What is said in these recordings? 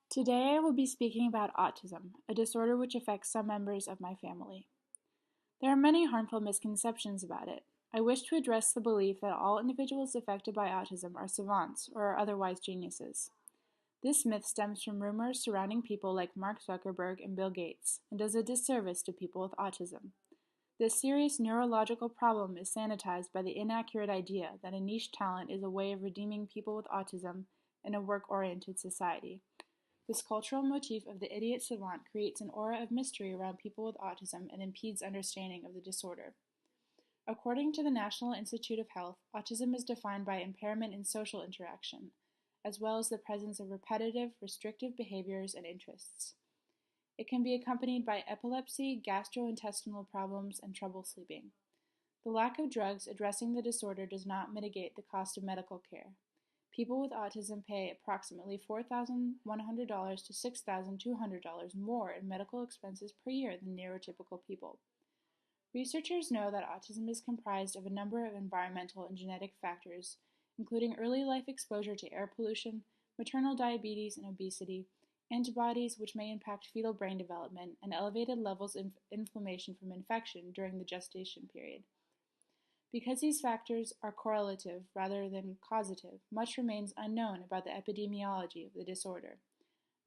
Today I will be speaking about autism, a disorder which affects some members of my family. There are many harmful misconceptions about it. I wish to address the belief that all individuals affected by autism are savants or are otherwise geniuses. This myth stems from rumors surrounding people like Mark Zuckerberg and Bill Gates and does a disservice to people with autism. This serious neurological problem is sanitized by the inaccurate idea that a niche talent is a way of redeeming people with autism in a work-oriented society. This cultural motif of the idiot savant creates an aura of mystery around people with autism and impedes understanding of the disorder. According to the National Institute of Health, autism is defined by impairment in social interaction, as well as the presence of repetitive, restrictive behaviors and interests. It can be accompanied by epilepsy, gastrointestinal problems, and trouble sleeping. The lack of drugs addressing the disorder does not mitigate the cost of medical care. People with autism pay approximately $4,100 to $6,200 more in medical expenses per year than neurotypical people. Researchers know that autism is comprised of a number of environmental and genetic factors, including early life exposure to air pollution, maternal diabetes and obesity, antibodies which may impact fetal brain development, and elevated levels of inflammation from infection during the gestation period. Because these factors are correlative rather than causative, much remains unknown about the epidemiology of the disorder.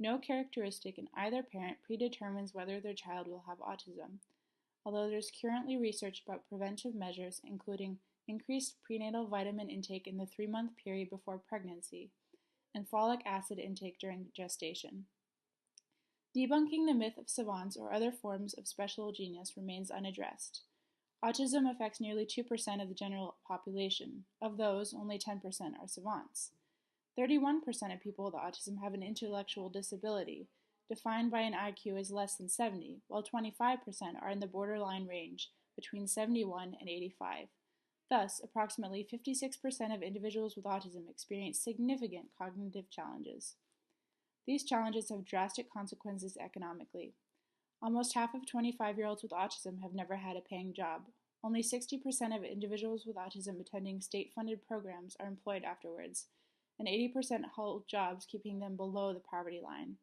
No characteristic in either parent predetermines whether their child will have autism, although there is currently research about preventive measures including increased prenatal vitamin intake in the 3-month period before pregnancy and folic acid intake during gestation. Debunking the myth of savants or other forms of special genius remains unaddressed. Autism affects nearly 2% of the general population. Of those, only 10% are savants. 31% of people with autism have an intellectual disability, defined by an IQ as less than 70, while 25% are in the borderline range between 71 and 85. Thus, approximately 56% of individuals with autism experience significant cognitive challenges. These challenges have drastic consequences economically. Almost half of 25-year-olds with autism have never had a paying job. Only 60% of individuals with autism attending state-funded programs are employed afterwards, and 80% hold jobs keeping them below the poverty line.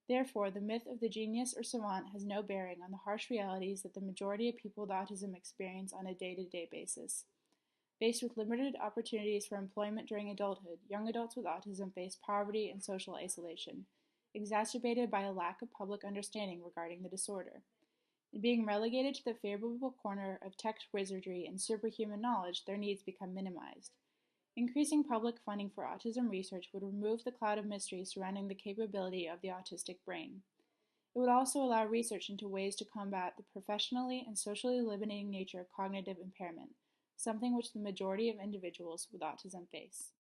Therefore, the myth of the genius or savant has no bearing on the harsh realities that the majority of people with autism experience on a day-to-day basis. Faced with limited opportunities for employment during adulthood, young adults with autism face poverty and social isolation, exacerbated by a lack of public understanding regarding the disorder. In being relegated to the favorable corner of tech wizardry and superhuman knowledge, their needs become minimized. Increasing public funding for autism research would remove the cloud of mystery surrounding the capability of the autistic brain. It would also allow research into ways to combat the professionally and socially limiting nature of cognitive impairment, something which the majority of individuals with autism face.